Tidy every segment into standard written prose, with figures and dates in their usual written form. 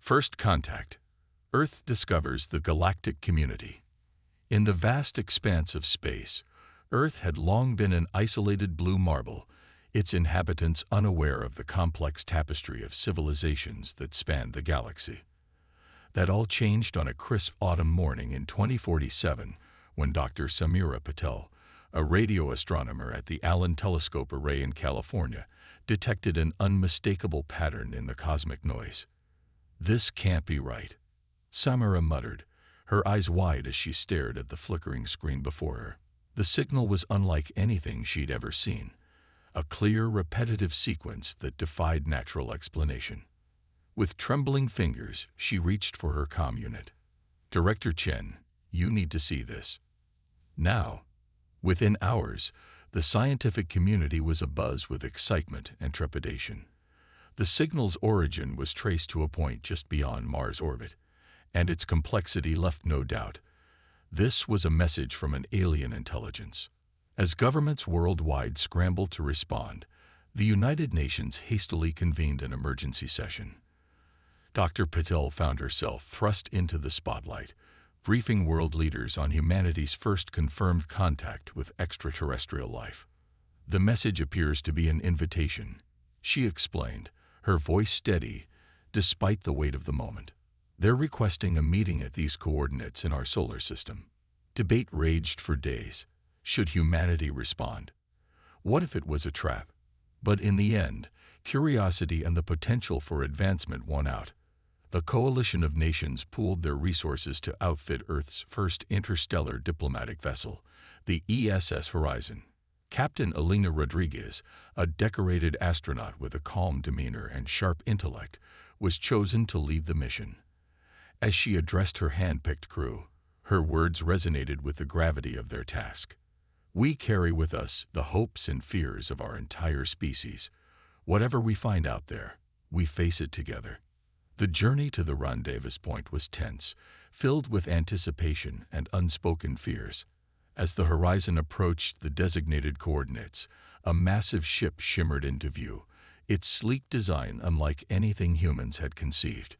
First Contact. Earth discovers the galactic community. In the vast expanse of space, Earth had long been an isolated blue marble, its inhabitants unaware of the complex tapestry of civilizations that spanned the galaxy. That all changed on a crisp autumn morning in 2047 when Dr. Samira Patel, a radio astronomer at the Allen Telescope Array in California, detected an unmistakable pattern in the cosmic noise. "This can't be right," Samira muttered, her eyes wide as she stared at the flickering screen before her. The signal was unlike anything she'd ever seen, a clear, repetitive sequence that defied natural explanation. With trembling fingers, she reached for her comm unit. "Director Chen, you need to see this." Now, within hours, the scientific community was abuzz with excitement and trepidation. The signal's origin was traced to a point just beyond Mars' orbit, and its complexity left no doubt. This was a message from an alien intelligence. As governments worldwide scrambled to respond, the United Nations hastily convened an emergency session. Dr. Patel found herself thrust into the spotlight, briefing world leaders on humanity's first confirmed contact with extraterrestrial life. "The message appears to be an invitation," she explained, her voice steady despite the weight of the moment. "They're requesting a meeting at these coordinates in our solar system." Debate raged for days. Should humanity respond? What if it was a trap? But in the end, curiosity and the potential for advancement won out. The coalition of nations pooled their resources to outfit Earth's first interstellar diplomatic vessel, the ESS Horizon. Captain Elena Rodriguez, a decorated astronaut with a calm demeanor and sharp intellect, was chosen to lead the mission. As she addressed her hand-picked crew, her words resonated with the gravity of their task. "We carry with us the hopes and fears of our entire species. Whatever we find out there, we face it together." The journey to the rendezvous point was tense, filled with anticipation and unspoken fears. As the horizon approached the designated coordinates, a massive ship shimmered into view, its sleek design unlike anything humans had conceived.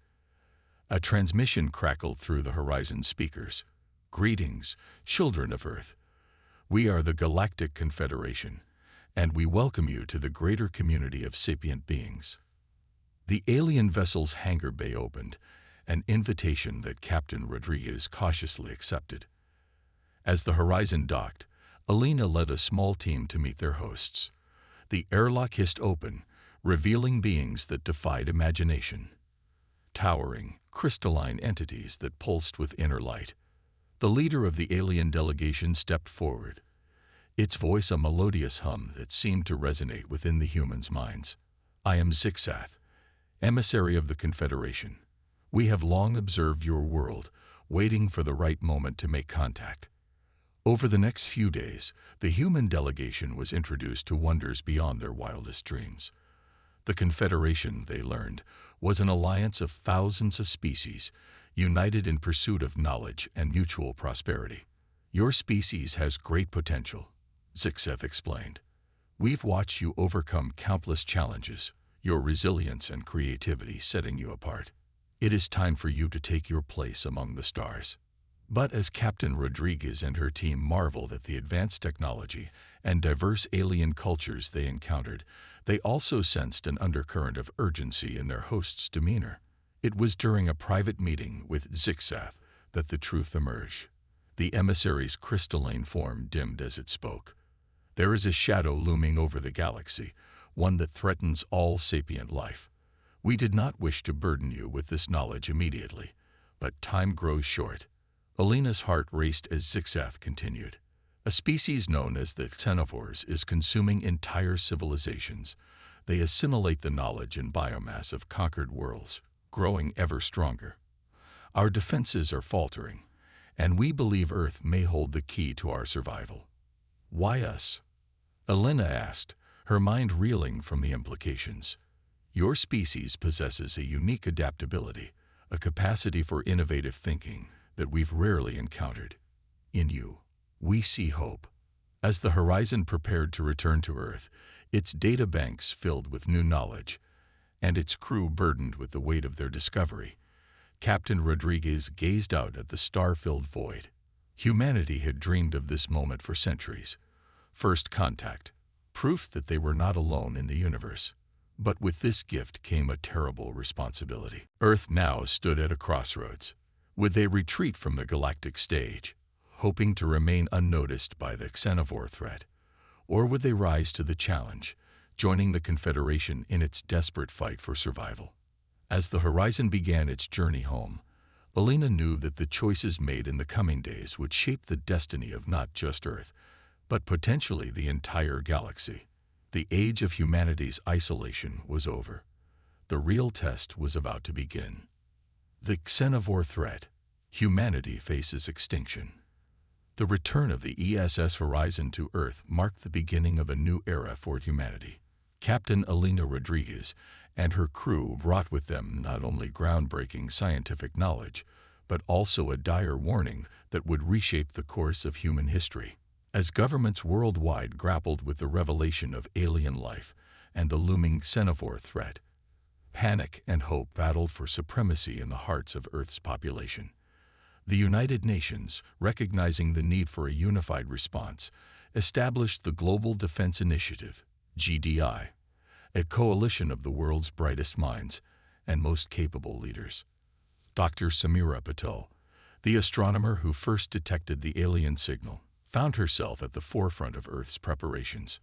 A transmission crackled through the horizon speakers. "Greetings, children of Earth. We are the Galactic Confederation, and we welcome you to the greater community of sapient beings." The alien vessel's hangar bay opened, an invitation that Captain Rodriguez cautiously accepted. As the Horizon docked, Elena led a small team to meet their hosts. The airlock hissed open, revealing beings that defied imagination. Towering, crystalline entities that pulsed with inner light. The leader of the alien delegation stepped forward, its voice a melodious hum that seemed to resonate within the humans' minds. "I am Zixath, emissary of the Confederation. We have long observed your world, waiting for the right moment to make contact." Over the next few days, the human delegation was introduced to wonders beyond their wildest dreams. The Confederation, they learned, was an alliance of thousands of species, united in pursuit of knowledge and mutual prosperity. "Your species has great potential," Zixath explained. "We've watched you overcome countless challenges, your resilience and creativity setting you apart. It is time for you to take your place among the stars." But as Captain Rodriguez and her team marveled at the advanced technology and diverse alien cultures they encountered, they also sensed an undercurrent of urgency in their host's demeanor. It was during a private meeting with Zixath that the truth emerged. The emissary's crystalline form dimmed as it spoke. "There is a shadow looming over the galaxy, one that threatens all sapient life. We did not wish to burden you with this knowledge immediately, but time grows short." Elena's heart raced as Zixath continued. "A species known as the xenophores is consuming entire civilizations. They assimilate the knowledge and biomass of conquered worlds, growing ever stronger. Our defenses are faltering, and we believe Earth may hold the key to our survival." "Why us?" Elena asked, her mind reeling from the implications. "Your species possesses a unique adaptability, a capacity for innovative thinking that we've rarely encountered. In you, we see hope." As the Horizon prepared to return to Earth, its data banks filled with new knowledge, and its crew burdened with the weight of their discovery, Captain Rodriguez gazed out at the star-filled void. Humanity had dreamed of this moment for centuries. First contact, proof that they were not alone in the universe. But with this gift came a terrible responsibility. Earth now stood at a crossroads. Would they retreat from the galactic stage, hoping to remain unnoticed by the xenovore threat? Or would they rise to the challenge, joining the Confederation in its desperate fight for survival? As the Horizon began its journey home, Alina knew that the choices made in the coming days would shape the destiny of not just Earth, but potentially the entire galaxy. The age of humanity's isolation was over. The real test was about to begin. The xenovore threat. Humanity faces extinction. The return of the ESS Horizon to Earth marked the beginning of a new era for humanity. Captain Alina Rodriguez and her crew brought with them not only groundbreaking scientific knowledge, but also a dire warning that would reshape the course of human history. As governments worldwide grappled with the revelation of alien life and the looming xenovore threat, panic and hope battled for supremacy in the hearts of Earth's population. The United Nations, recognizing the need for a unified response, established the Global Defense Initiative, GDI, a coalition of the world's brightest minds and most capable leaders. Dr. Samira Patel, the astronomer who first detected the alien signal, found herself at the forefront of Earth's preparations.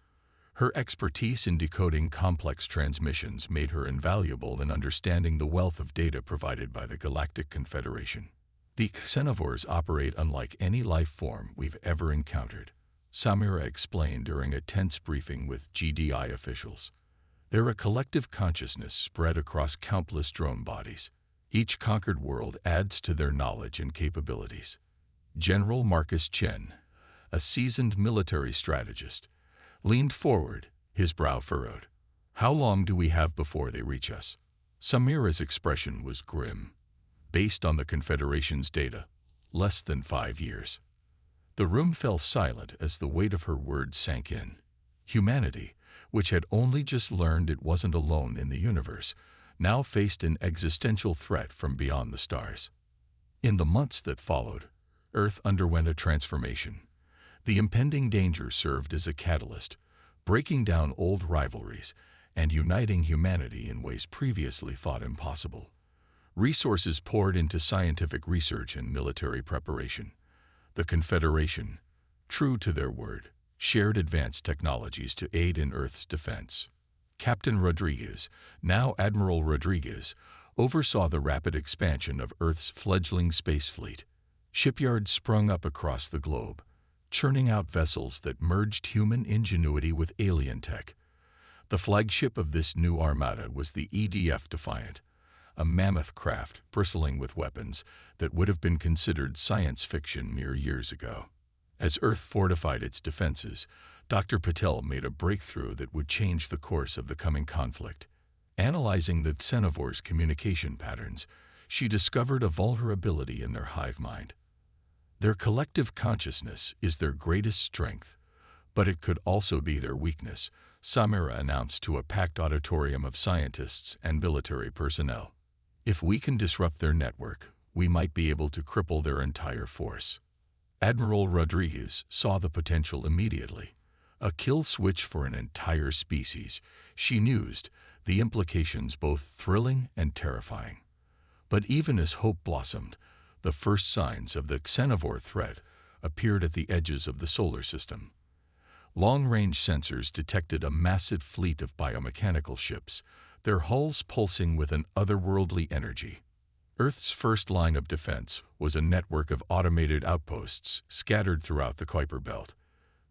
Her expertise in decoding complex transmissions made her invaluable in understanding the wealth of data provided by the Galactic Confederation. The xenovores operate unlike any life form we've ever encountered, Samira explained during a tense briefing with GDI officials. They're a collective consciousness spread across countless drone bodies. Each conquered world adds to their knowledge and capabilities. General Marcus Chen, a seasoned military strategist, leaned forward, his brow furrowed. How long do we have before they reach us? Samira's expression was grim. Based on the Confederation's data, less than 5 years. The room fell silent as the weight of her words sank in. Humanity, which had only just learned it wasn't alone in the universe, now faced an existential threat from beyond the stars. In the months that followed, Earth underwent a transformation. The impending danger served as a catalyst, breaking down old rivalries and uniting humanity in ways previously thought impossible. Resources poured into scientific research and military preparation. The Confederation, true to their word, shared advanced technologies to aid in Earth's defense. Captain Rodriguez, now Admiral Rodriguez, oversaw the rapid expansion of Earth's fledgling space fleet. Shipyards sprung up across the globe, churning out vessels that merged human ingenuity with alien tech. The flagship of this new armada was the EDF Defiant, a mammoth craft bristling with weapons that would have been considered science fiction mere years ago. As Earth fortified its defenses, Dr. Patel made a breakthrough that would change the course of the coming conflict. Analyzing the xenovores' communication patterns, she discovered a vulnerability in their hive mind. Their collective consciousness is their greatest strength, but it could also be their weakness, Samira announced to a packed auditorium of scientists and military personnel. If we can disrupt their network, we might be able to cripple their entire force. Admiral Rodriguez saw the potential immediately. A kill switch for an entire species. She mused, the implications both thrilling and terrifying. But even as hope blossomed, the first signs of the xenovore threat appeared at the edges of the solar system. Long-range sensors detected a massive fleet of biomechanical ships, their hulls pulsing with an otherworldly energy. Earth's first line of defense was a network of automated outposts scattered throughout the Kuiper Belt.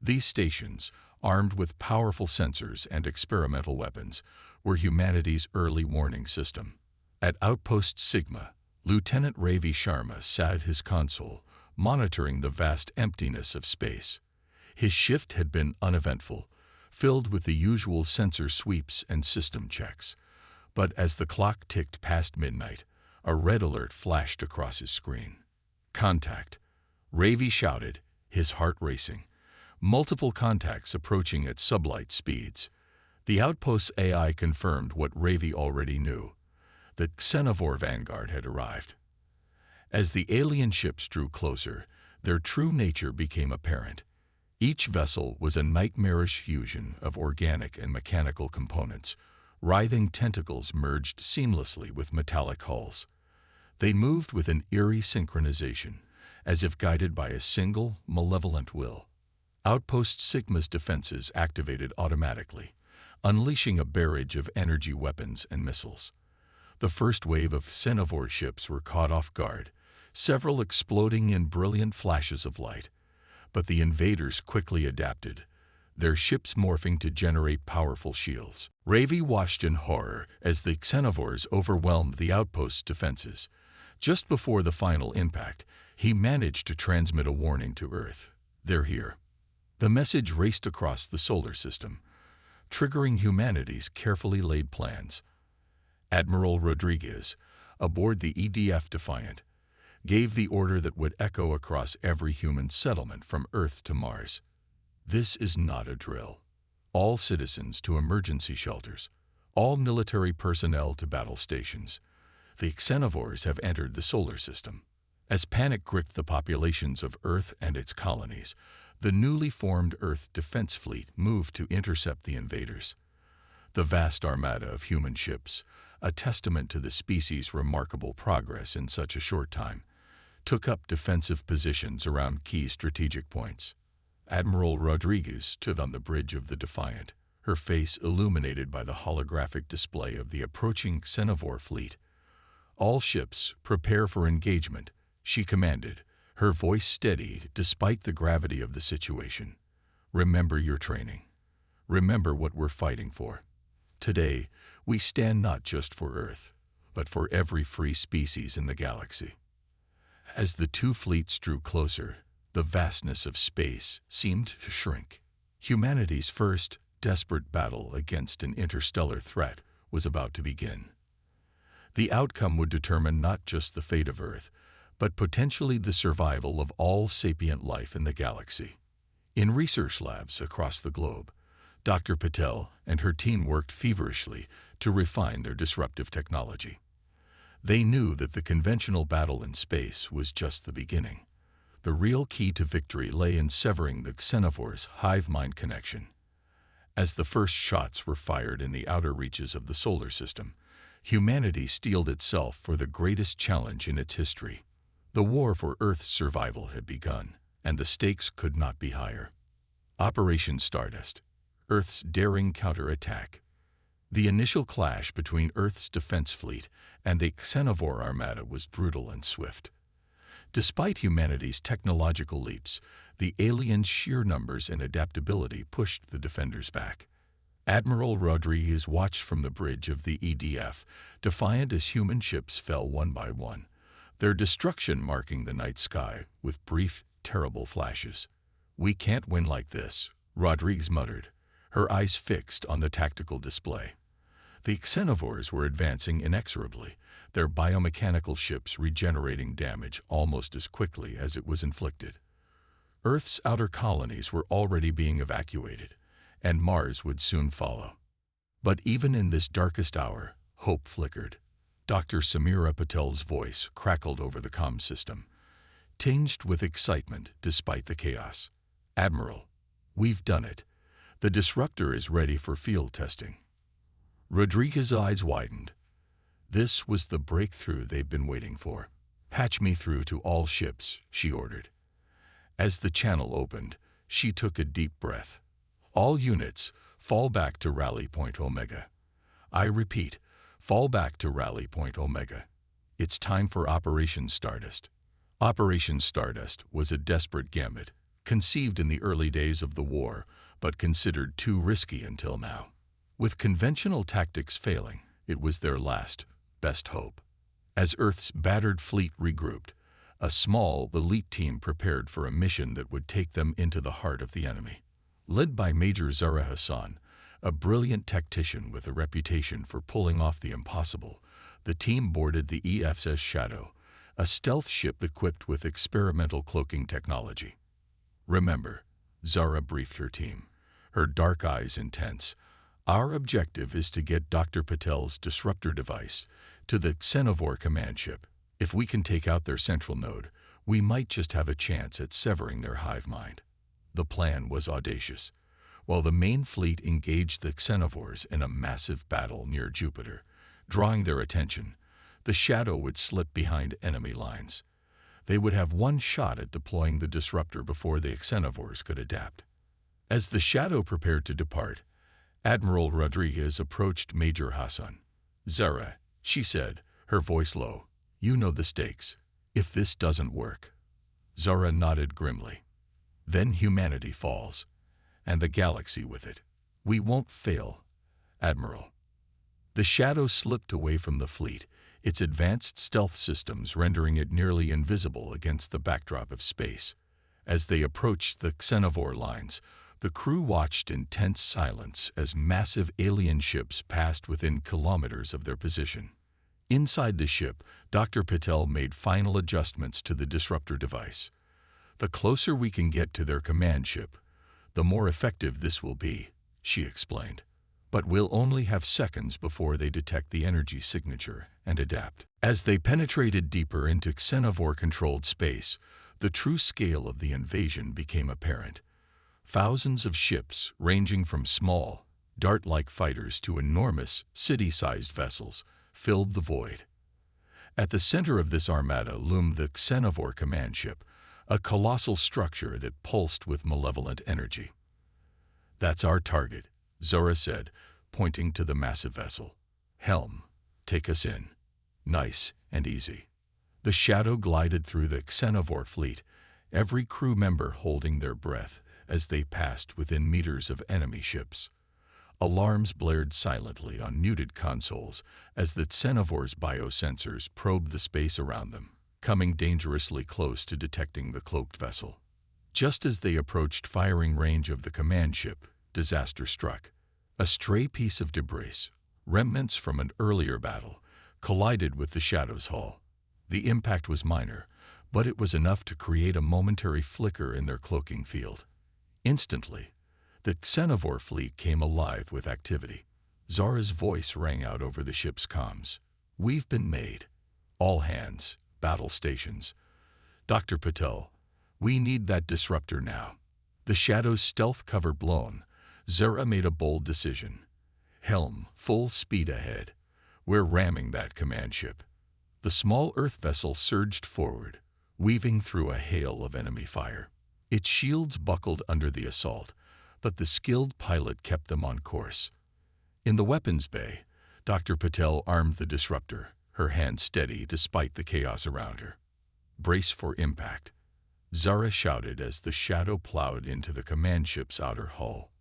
These stations, armed with powerful sensors and experimental weapons, were humanity's early warning system. At Outpost Sigma, Lieutenant Ravi Sharma sat at his console, monitoring the vast emptiness of space. His shift had been uneventful, filled with the usual sensor sweeps and system checks. But as the clock ticked past midnight, a red alert flashed across his screen. Contact. Ravi shouted, his heart racing. Multiple contacts approaching at sublight speeds. The outpost's AI confirmed what Ravi already knew. The xenovore vanguard had arrived. As the alien ships drew closer, their true nature became apparent. Each vessel was a nightmarish fusion of organic and mechanical components. Writhing tentacles merged seamlessly with metallic hulls. They moved with an eerie synchronization, as if guided by a single, malevolent will. Outpost Sigma's defenses activated automatically, unleashing a barrage of energy weapons and missiles. The first wave of Xenovor ships were caught off guard, several exploding in brilliant flashes of light. But the invaders quickly adapted, their ships morphing to generate powerful shields. Ravi watched in horror as the Xenovors overwhelmed the outpost's defenses. Just before the final impact, he managed to transmit a warning to Earth. "They're here." The message raced across the solar system, triggering humanity's carefully laid plans. Admiral Rodriguez, aboard the EDF Defiant, gave the order that would echo across every human settlement from Earth to Mars. "This is not a drill. All citizens to emergency shelters. All military personnel to battle stations. The Xenovors have entered the solar system." As panic gripped the populations of Earth and its colonies, the newly formed Earth Defense Fleet moved to intercept the invaders. The vast armada of human ships, a testament to the species' remarkable progress in such a short time, took up defensive positions around key strategic points. Admiral Rodriguez stood on the bridge of the Defiant, her face illuminated by the holographic display of the approaching Xenovor fleet. "All ships, prepare for engagement," she commanded, her voice steady despite the gravity of the situation. "Remember your training. Remember what we're fighting for. Today, we stand not just for Earth, but for every free species in the galaxy." As the two fleets drew closer, the vastness of space seemed to shrink. Humanity's first, desperate battle against an interstellar threat was about to begin. The outcome would determine not just the fate of Earth, but potentially the survival of all sapient life in the galaxy. In research labs across the globe, Dr. Patel and her team worked feverishly to refine their disruptive technology. They knew that the conventional battle in space was just the beginning. The real key to victory lay in severing the Xenovors' hive-mind connection. As the first shots were fired in the outer reaches of the solar system, humanity steeled itself for the greatest challenge in its history. The war for Earth's survival had begun, and the stakes could not be higher. Operation Stardust, Earth's daring counterattack. The initial clash between Earth's defense fleet and the Xenovor armada was brutal and swift. Despite humanity's technological leaps, the aliens' sheer numbers and adaptability pushed the defenders back. Admiral Rodriguez watched from the bridge of the EDF, defiant as human ships fell one by one, their destruction marking the night sky with brief, terrible flashes. "We can't win like this," Rodriguez muttered, her eyes fixed on the tactical display. The Xenovors were advancing inexorably, their biomechanical ships regenerating damage almost as quickly as it was inflicted. Earth's outer colonies were already being evacuated, and Mars would soon follow. But even in this darkest hour, hope flickered. Dr. Samira Patel's voice crackled over the comm system, tinged with excitement despite the chaos. "Admiral, we've done it. The disruptor is ready for field testing." Rodriguez's eyes widened. This was the breakthrough they'd been waiting for. "Patch me through to all ships," she ordered. As the channel opened, she took a deep breath. "All units, fall back to Rally Point Omega. I repeat, fall back to Rally Point Omega. It's time for Operation Stardust." Operation Stardust was a desperate gambit, conceived in the early days of the war, but considered too risky until now. With conventional tactics failing, it was their last, best hope. As Earth's battered fleet regrouped, a small, elite team prepared for a mission that would take them into the heart of the enemy. Led by Major Zara Hassan, a brilliant tactician with a reputation for pulling off the impossible, the team boarded the EFS Shadow, a stealth ship equipped with experimental cloaking technology. "Remember," Zara briefed her team, her dark eyes intense, "our objective is to get Dr. Patel's disruptor device to the Xenovor command ship. If we can take out their central node, we might just have a chance at severing their hive mind. The plan was audacious. While the main fleet engaged the xenovores in a massive battle near Jupiter, drawing their attention, the Shadow would slip behind enemy lines. They would have one shot at deploying the disruptor before the xenovores could adapt. As the Shadow prepared to depart, Admiral Rodriguez approached Major Hassan. "Zara," she said, her voice low, "you know the stakes. If this doesn't work." Zara nodded grimly. "Then humanity falls, and the galaxy with it. We won't fail, Admiral." The Shadow slipped away from the fleet, its advanced stealth systems rendering it nearly invisible against the backdrop of space. As they approached the xenovore lines, the crew watched in tense silence as massive alien ships passed within kilometers of their position. Inside the ship, Dr. Patel made final adjustments to the disruptor device. "The closer we can get to their command ship, the more effective this will be," she explained. "But we'll only have seconds before they detect the energy signature and adapt." As they penetrated deeper into xenovore-controlled space, the true scale of the invasion became apparent. Thousands of ships, ranging from small, dart-like fighters to enormous, city-sized vessels, filled the void. At the center of this armada loomed the xenovore command ship, a colossal structure that pulsed with malevolent energy. "That's our target," Zora said, pointing to the massive vessel. "Helm, take us in. Nice and easy." The Shadow glided through the xenovore fleet, every crew member holding their breath as they passed within meters of enemy ships. Alarms blared silently on muted consoles as the xenovore's biosensors probed the space around them, coming dangerously close to detecting the cloaked vessel. Just as they approached firing range of the command ship, disaster struck. A stray piece of debris, remnants from an earlier battle, collided with the Shadow's hull. The impact was minor, but it was enough to create a momentary flicker in their cloaking field. Instantly, the xenovore fleet came alive with activity. Zara's voice rang out over the ship's comms. "We've been made. All hands, battle stations. Dr. Patel, we need that disruptor now." The Shadow's stealth cover blown, Zara made a bold decision. "Helm, full speed ahead. We're ramming that command ship." The small Earth vessel surged forward, weaving through a hail of enemy fire. Its shields buckled under the assault, but the skilled pilot kept them on course. In the weapons bay, Dr. Patel armed the disruptor, her hand steady despite the chaos around her. "Brace for impact," Zara shouted as the Shadow plowed into the command ship's outer hull.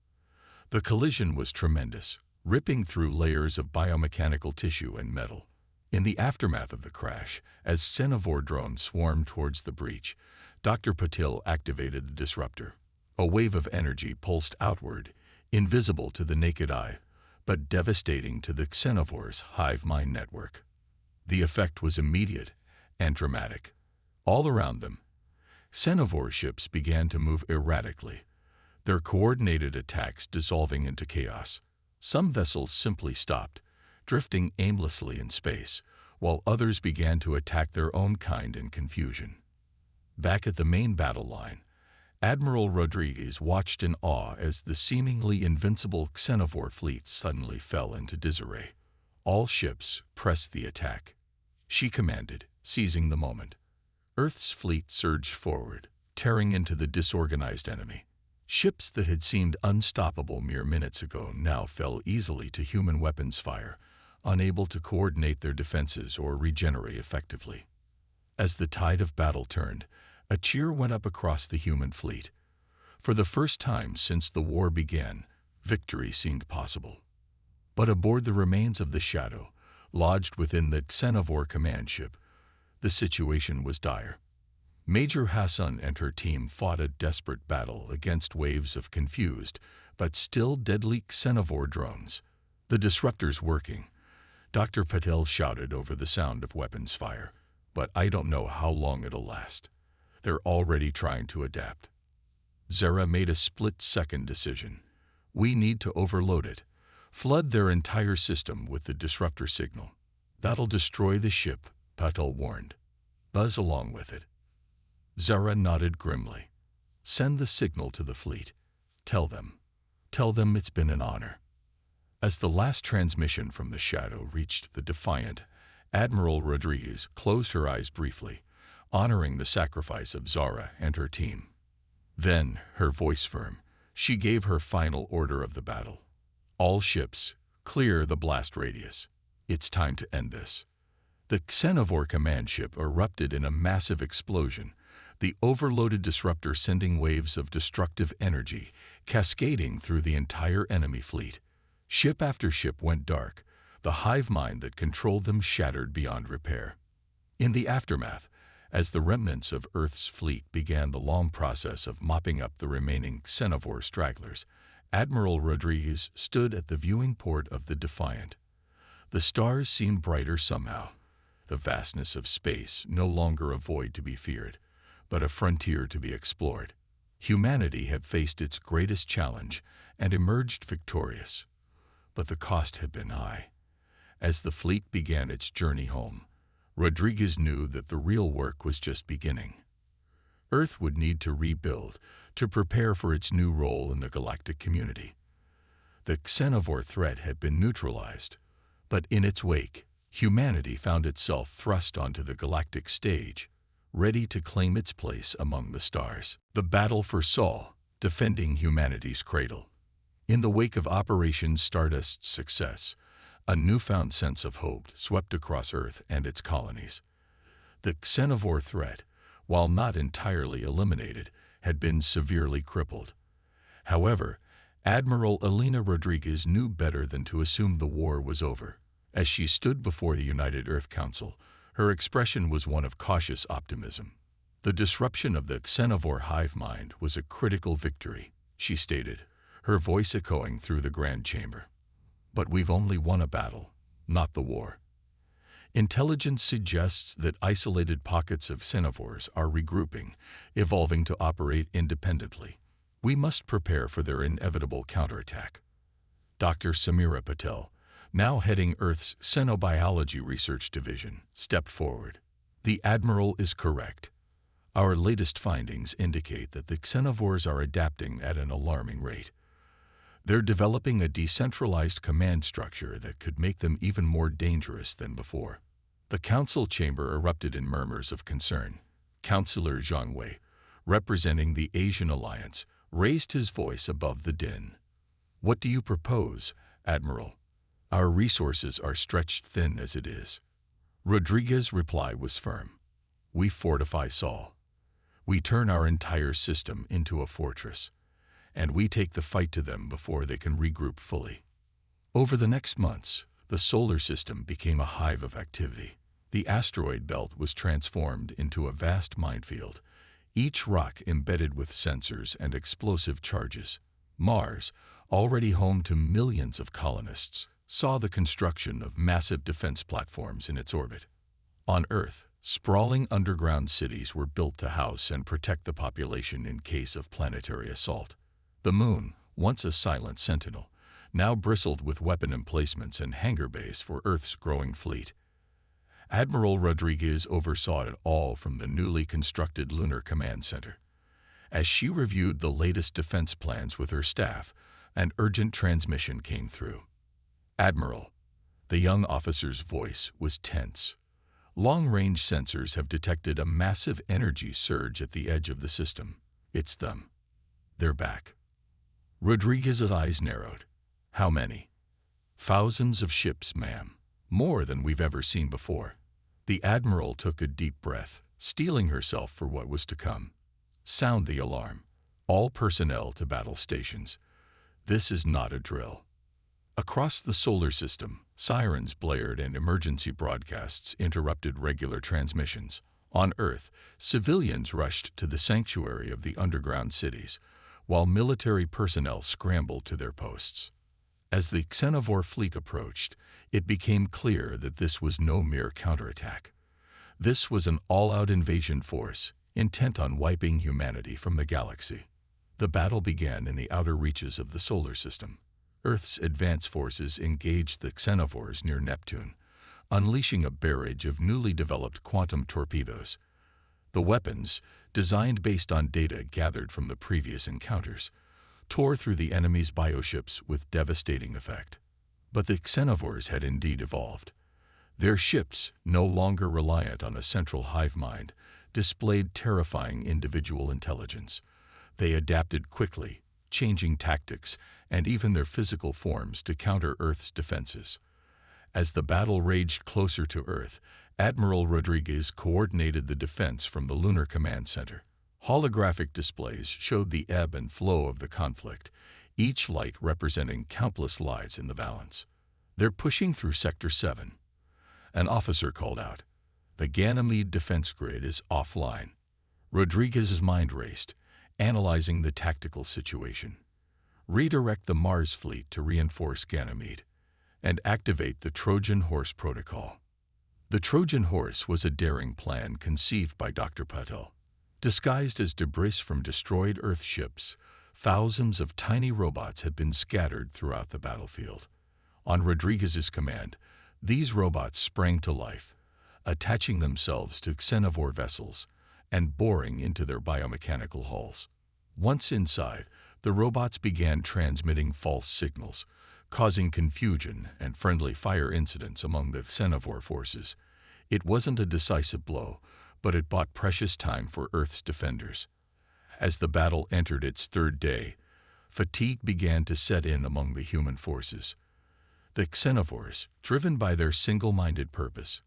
The collision was tremendous, ripping through layers of biomechanical tissue and metal. In the aftermath of the crash, as xenovore drones swarmed towards the breach, Dr. Patel activated the disruptor. A wave of energy pulsed outward, invisible to the naked eye, but devastating to the xenovore's hive mind network. The effect was immediate and dramatic. All around them, xenovore ships began to move erratically, their coordinated attacks dissolving into chaos. Some vessels simply stopped, drifting aimlessly in space, while others began to attack their own kind in confusion. Back at the main battle line, Admiral Rodriguez watched in awe as the seemingly invincible xenovore fleet suddenly fell into disarray. "All ships, press the attack," she commanded, seizing the moment. Earth's fleet surged forward, tearing into the disorganized enemy. Ships that had seemed unstoppable mere minutes ago now fell easily to human weapons fire, unable to coordinate their defenses or regenerate effectively. As the tide of battle turned, a cheer went up across the human fleet. For the first time since the war began, victory seemed possible. But aboard the remains of the Shadow, lodged within the xenovore command ship, the situation was dire. Major Hassan and her team fought a desperate battle against waves of confused, but still deadly xenovore drones. "The disruptor's working," Dr. Patel shouted over the sound of weapons fire, "but I don't know how long it'll last. They're already trying to adapt." Zara made a split-second decision. "We need to overload it. Flood their entire system with the disruptor signal." "That'll destroy the ship," Patel warned. buzz along with it. Zara nodded grimly. Send the signal to the fleet. Tell them it's been an honor. As the last transmission from the shadow reached the Defiant, Admiral Rodriguez closed her eyes briefly, honoring the sacrifice of Zara and her team. Then, her voice firm, she gave her final order of the battle. All ships, clear the blast radius. It's time to end this. The Xenovore command ship erupted in a massive explosion, the overloaded disruptor sending waves of destructive energy cascading through the entire enemy fleet. Ship after ship went dark, the hive mind that controlled them shattered beyond repair. In the aftermath, as the remnants of Earth's fleet began the long process of mopping up the remaining Xenovore stragglers, Admiral Rodriguez stood at the viewing port of the Defiant. The stars seemed brighter somehow, the vastness of space no longer a void to be feared, but a frontier to be explored. Humanity had faced its greatest challenge and emerged victorious. But the cost had been high. As the fleet began its journey home, Rodriguez knew that the real work was just beginning. Earth would need to rebuild, to prepare for its new role in the galactic community. The Xenovore threat had been neutralized, but in its wake, humanity found itself thrust onto the galactic stage, ready to claim its place among the stars. The battle for Sol, defending humanity's cradle. In the wake of Operation Stardust's success, a newfound sense of hope swept across Earth and its colonies. The Xenovore threat, while not entirely eliminated, had been severely crippled. However, Admiral Elena Rodriguez knew better than to assume the war was over. As she stood before the United Earth Council, her expression was one of cautious optimism. The disruption of the Xenovore hive mind was a critical victory, she stated, her voice echoing through the Grand Chamber. But we've only won a battle, not the war. Intelligence suggests that isolated pockets of Xenovores are regrouping, evolving to operate independently. We must prepare for their inevitable counterattack. Dr. Samira Patel, now heading Earth's Xenobiology Research Division, stepped forward. The Admiral is correct. Our latest findings indicate that the Xenovores are adapting at an alarming rate. They're developing a decentralized command structure that could make them even more dangerous than before. The council chamber erupted in murmurs of concern. Councillor Zhang Wei, representing the Asian Alliance, raised his voice above the din. What do you propose, Admiral? Our resources are stretched thin as it is. Rodriguez's reply was firm. We fortify Sol. We turn our entire system into a fortress, and we take the fight to them before they can regroup fully. Over the next months, the solar system became a hive of activity. The asteroid belt was transformed into a vast minefield, each rock embedded with sensors and explosive charges. Mars, already home to millions of colonists, saw the construction of massive defense platforms in its orbit. On Earth, sprawling underground cities were built to house and protect the population in case of planetary assault. The Moon, once a silent sentinel, now bristled with weapon emplacements and hangar bays for Earth's growing fleet. Admiral Rodriguez oversaw it all from the newly constructed Lunar Command Center. As she reviewed the latest defense plans with her staff, an urgent transmission came through. Admiral, the young officer's voice was tense. Long-range sensors have detected a massive energy surge at the edge of the system. It's them. They're back. Rodriguez's eyes narrowed. How many? Thousands of ships, ma'am. More than we've ever seen before. The Admiral took a deep breath, steeling herself for what was to come. Sound the alarm. All personnel to battle stations. This is not a drill. Across the solar system, sirens blared and emergency broadcasts interrupted regular transmissions. On Earth, civilians rushed to the sanctuary of the underground cities, while military personnel scrambled to their posts. As the Xenovore fleet approached, it became clear that this was no mere counterattack. This was an all-out invasion force, intent on wiping humanity from the galaxy. The battle began in the outer reaches of the solar system. Earth's advance forces engaged the Xenovores near Neptune, unleashing a barrage of newly developed quantum torpedoes. The weapons, designed based on data gathered from the previous encounters, tore through the enemy's bioships with devastating effect. But the xenovores had indeed evolved. Their ships, no longer reliant on a central hive mind, displayed terrifying individual intelligence. They adapted quickly, changing tactics and even their physical forms to counter Earth's defenses. As the battle raged closer to Earth, Admiral Rodriguez coordinated the defense from the Lunar Command Center. Holographic displays showed the ebb and flow of the conflict, each light representing countless lives in the balance. "They're pushing through Sector 7. An officer called out. "The Ganymede defense grid is offline." Rodriguez's mind raced, analyzing the tactical situation. Redirect the Mars fleet to reinforce Ganymede, and activate the Trojan Horse Protocol. The Trojan Horse was a daring plan conceived by Dr. Patel. Disguised as debris from destroyed Earth ships, thousands of tiny robots had been scattered throughout the battlefield. On Rodriguez's command, these robots sprang to life, attaching themselves to xenovore vessels and boring into their biomechanical hulls. Once inside, the robots began transmitting false signals, causing confusion and friendly fire incidents among the xenovore forces. It wasn't a decisive blow, but it bought precious time for Earth's defenders. As the battle entered its third day, fatigue began to set in among the human forces. The xenovores, driven by their single-minded purpose,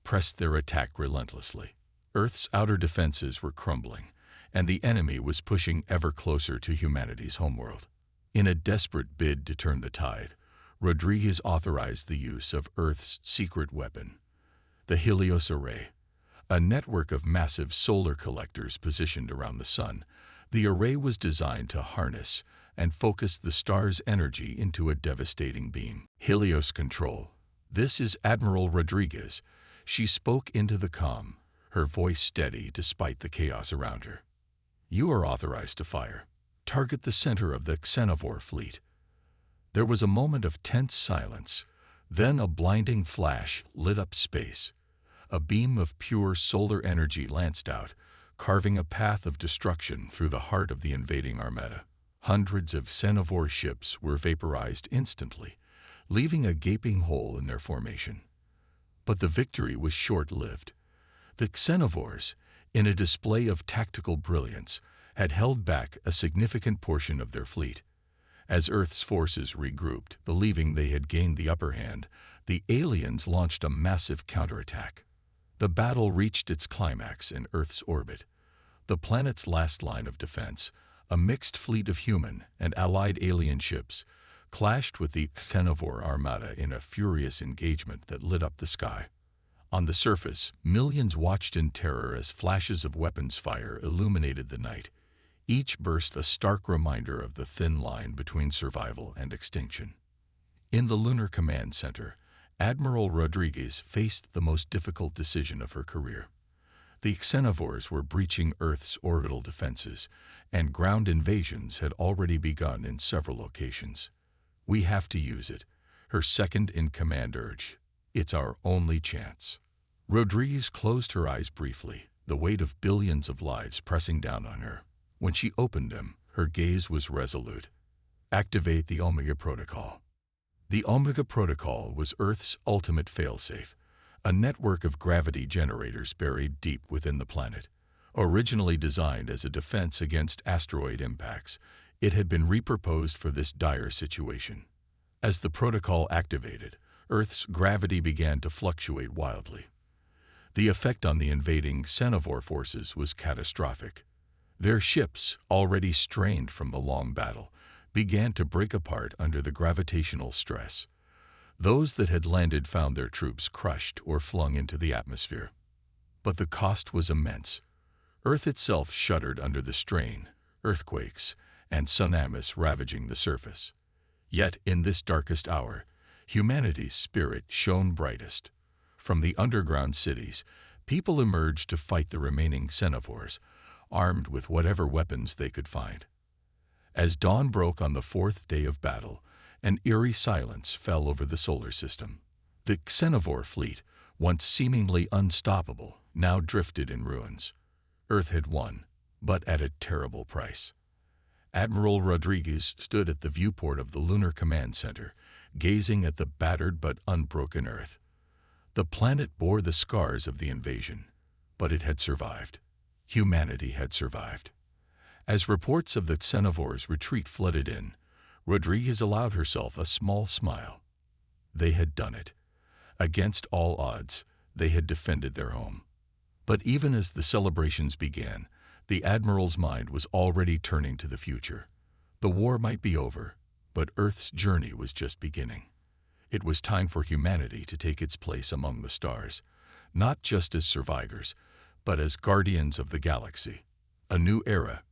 pressed their attack relentlessly. Earth's outer defenses were crumbling, and the enemy was pushing ever closer to humanity's homeworld. In a desperate bid to turn the tide, Rodriguez authorized the use of Earth's secret weapon, the Helios Array, a network of massive solar collectors positioned around the sun. The array was designed to harness and focus the star's energy into a devastating beam. Helios Control. "This is Admiral Rodriguez." She spoke into the comm, her voice steady despite the chaos around her. "You are authorized to fire. Target the center of the xenovore fleet." There was a moment of tense silence. Then a blinding flash lit up space. A beam of pure solar energy lanced out, carving a path of destruction through the heart of the invading armada. Hundreds of xenovore ships were vaporized instantly, leaving a gaping hole in their formation. But the victory was short-lived. The xenovores, in a display of tactical brilliance, had held back a significant portion of their fleet. As Earth's forces regrouped, believing they had gained the upper hand, the aliens launched a massive counterattack. The battle reached its climax in Earth's orbit. The planet's last line of defense, a mixed fleet of human and allied alien ships, clashed with the xenovore armada in a furious engagement that lit up the sky. On the surface, millions watched in terror as flashes of weapons fire illuminated the night, each burst a stark reminder of the thin line between survival and extinction. In the Lunar Command Center, Admiral Rodriguez faced the most difficult decision of her career. The xenovores were breaching Earth's orbital defenses, and ground invasions had already begun in several locations. "We have to use it," her second-in-command urged. "It's our only chance." Rodriguez closed her eyes briefly, the weight of billions of lives pressing down on her. When she opened them, her gaze was resolute. "Activate the Omega Protocol." The Omega Protocol was Earth's ultimate failsafe, a network of gravity generators buried deep within the planet. Originally designed as a defense against asteroid impacts, it had been repurposed for this dire situation. As the protocol activated, Earth's gravity began to fluctuate wildly. The effect on the invading xenovore forces was catastrophic. Their ships, already strained from the long battle, began to break apart under the gravitational stress. Those that had landed found their troops crushed or flung into the atmosphere. But the cost was immense. Earth itself shuddered under the strain, earthquakes and tsunamis ravaging the surface. Yet in this darkest hour, humanity's spirit shone brightest. From the underground cities, people emerged to fight the remaining xenovores, armed with whatever weapons they could find. As dawn broke on the fourth day of battle, an eerie silence fell over the solar system. The Xenovore fleet, once seemingly unstoppable, now drifted in ruins. Earth had won, but at a terrible price. Admiral Rodriguez stood at the viewport of the Lunar Command Center, gazing at the battered but unbroken Earth. The planet bore the scars of the invasion, but it had survived. Humanity had survived. As reports of the Xenovore's retreat flooded in, Rodriguez allowed herself a small smile. They had done it. Against all odds, they had defended their home. But even as the celebrations began, the Admiral's mind was already turning to the future. The war might be over, but Earth's journey was just beginning. It was time for humanity to take its place among the stars, not just as survivors, but as guardians of the galaxy. A new era,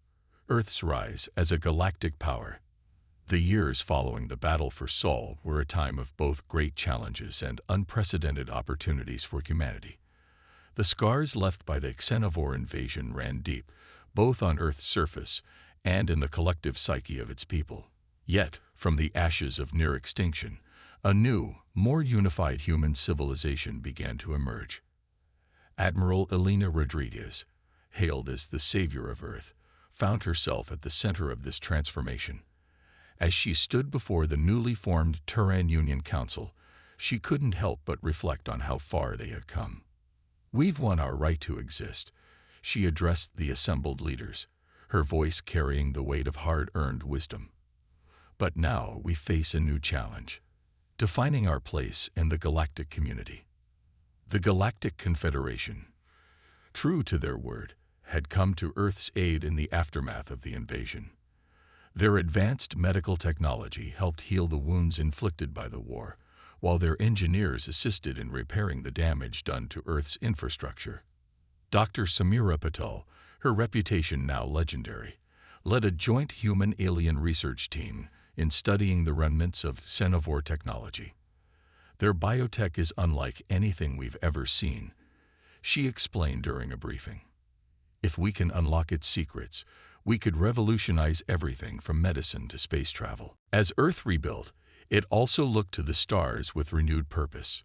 Earth's rise as a galactic power. The years following the battle for Sol were a time of both great challenges and unprecedented opportunities for humanity. The scars left by the Xenovore invasion ran deep, both on Earth's surface and in the collective psyche of its people. Yet, from the ashes of near extinction, a new, more unified human civilization began to emerge. Admiral Elena Rodriguez, hailed as the savior of Earth, found herself at the center of this transformation. As she stood before the newly formed Terran Union Council, she couldn't help but reflect on how far they had come. "We've won our right to exist," she addressed the assembled leaders, her voice carrying the weight of hard-earned wisdom. "But now we face a new challenge, defining our place in the galactic community." The Galactic Confederation, true to their word, had come to Earth's aid in the aftermath of the invasion. Their advanced medical technology helped heal the wounds inflicted by the war, while their engineers assisted in repairing the damage done to Earth's infrastructure. Dr. Samira Patel, her reputation now legendary, led a joint human-alien research team in studying the remnants of Xenovore technology. "Their biotech is unlike anything we've ever seen," she explained during a briefing. "If we can unlock its secrets, we could revolutionize everything from medicine to space travel." As Earth rebuilt, it also looked to the stars with renewed purpose.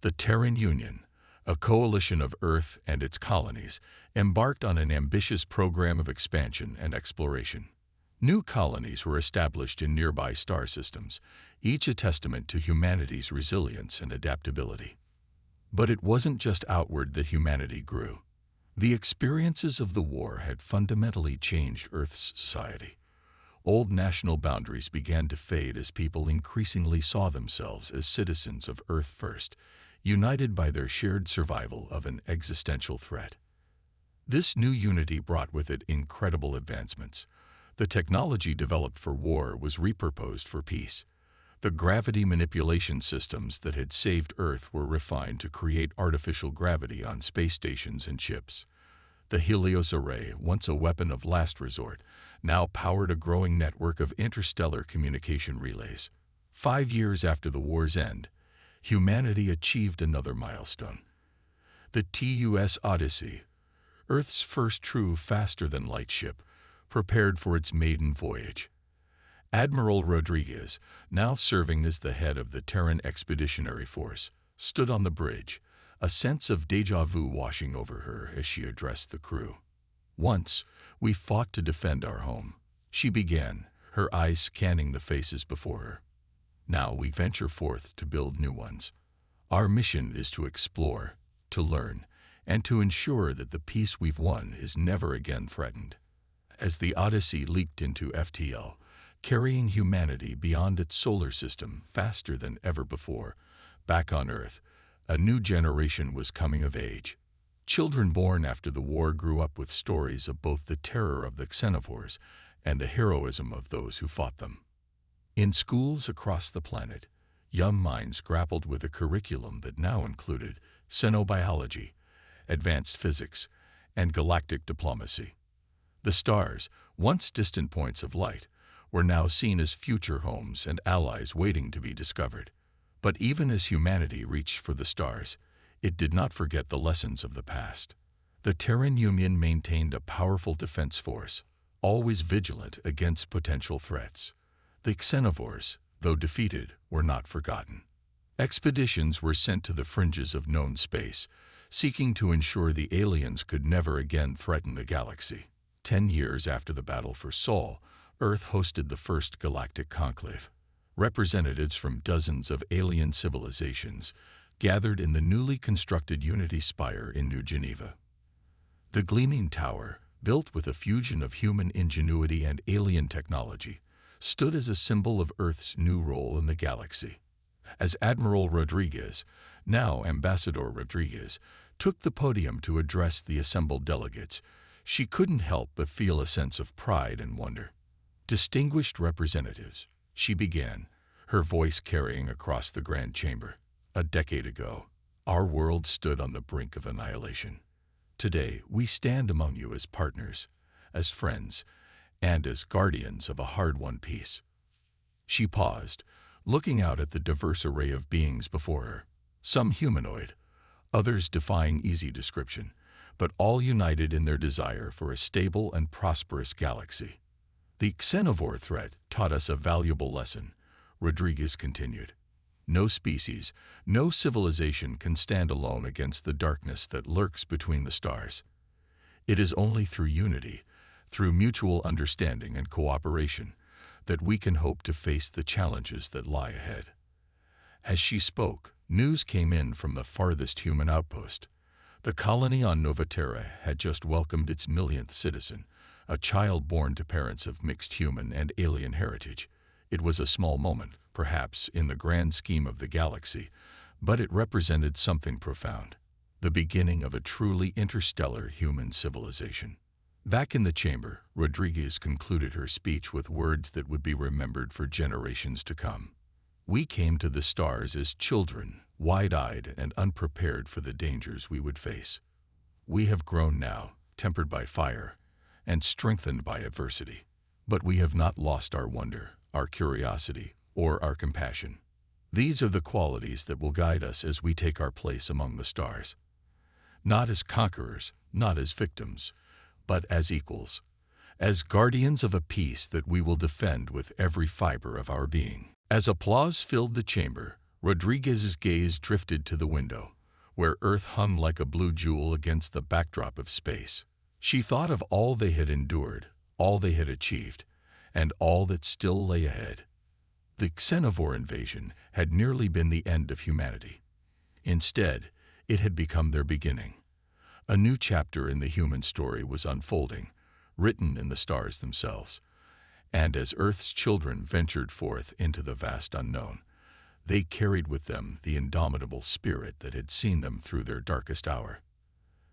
The Terran Union, a coalition of Earth and its colonies, embarked on an ambitious program of expansion and exploration. New colonies were established in nearby star systems, each a testament to humanity's resilience and adaptability. But it wasn't just outward that humanity grew. The experiences of the war had fundamentally changed Earth's society. Old national boundaries began to fade as people increasingly saw themselves as citizens of Earth first, united by their shared survival of an existential threat. This new unity brought with it incredible advancements. The technology developed for war was repurposed for peace. The gravity manipulation systems that had saved Earth were refined to create artificial gravity on space stations and ships. The Helios Array, once a weapon of last resort, now powered a growing network of interstellar communication relays. 5 years after the war's end, humanity achieved another milestone. The TUS Odyssey, Earth's first true faster-than-light ship, prepared for its maiden voyage. Admiral Rodriguez, now serving as the head of the Terran Expeditionary Force, stood on the bridge, a sense of déjà vu washing over her as she addressed the crew. "Once, we fought to defend our home," she began, her eyes scanning the faces before her. "Now we venture forth to build new ones. Our mission is to explore, to learn, and to ensure that the peace we've won is never again threatened." As the Odyssey leaped into FTL, carrying humanity beyond its solar system faster than ever before, back on Earth, a new generation was coming of age. Children born after the war grew up with stories of both the terror of the Xenovores and the heroism of those who fought them. In schools across the planet, young minds grappled with a curriculum that now included xenobiology, advanced physics, and galactic diplomacy. The stars, once distant points of light, were now seen as future homes and allies waiting to be discovered. But even as humanity reached for the stars, it did not forget the lessons of the past. The Terran Union maintained a powerful defense force, always vigilant against potential threats. The Xenovores, though defeated, were not forgotten. Expeditions were sent to the fringes of known space, seeking to ensure the aliens could never again threaten the galaxy. 10 years after the battle for Sol, Earth hosted the first galactic conclave. Representatives from dozens of alien civilizations gathered in the newly constructed Unity Spire in New Geneva. The gleaming tower, built with a fusion of human ingenuity and alien technology, stood as a symbol of Earth's new role in the galaxy. As Admiral Rodriguez, now Ambassador Rodriguez, took the podium to address the assembled delegates, she couldn't help but feel a sense of pride and wonder. "Distinguished representatives," she began, her voice carrying across the grand chamber. "A decade ago, our world stood on the brink of annihilation. Today, we stand among you as partners, as friends, and as guardians of a hard-won peace." She paused, looking out at the diverse array of beings before her, some humanoid, others defying easy description, but all united in their desire for a stable and prosperous galaxy. "The xenovore threat taught us a valuable lesson," Rodriguez continued. "No species, no civilization can stand alone against the darkness that lurks between the stars. It is only through unity, through mutual understanding and cooperation, that we can hope to face the challenges that lie ahead." As she spoke, news came in from the farthest human outpost. The colony on Novaterra had just welcomed its millionth citizen, a child born to parents of mixed human and alien heritage. It was a small moment, perhaps, in the grand scheme of the galaxy, but it represented something profound, the beginning of a truly interstellar human civilization. Back in the chamber, Rodriguez concluded her speech with words that would be remembered for generations to come. "We came to the stars as children, wide-eyed and unprepared for the dangers we would face. We have grown now, tempered by fire, and strengthened by adversity. But we have not lost our wonder, our curiosity, or our compassion. These are the qualities that will guide us as we take our place among the stars. Not as conquerors, not as victims, but as equals, as guardians of a peace that we will defend with every fiber of our being." As applause filled the chamber, Rodriguez's gaze drifted to the window, where Earth hung like a blue jewel against the backdrop of space. She thought of all they had endured, all they had achieved, and all that still lay ahead. The xenovore invasion had nearly been the end of humanity. Instead, it had become their beginning. A new chapter in the human story was unfolding, written in the stars themselves. And as Earth's children ventured forth into the vast unknown, they carried with them the indomitable spirit that had seen them through their darkest hour.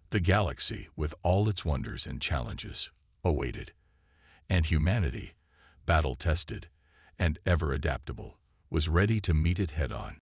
The galaxy, with all its wonders and challenges, awaited. And humanity, battle-tested and ever adaptable, was ready to meet it head-on.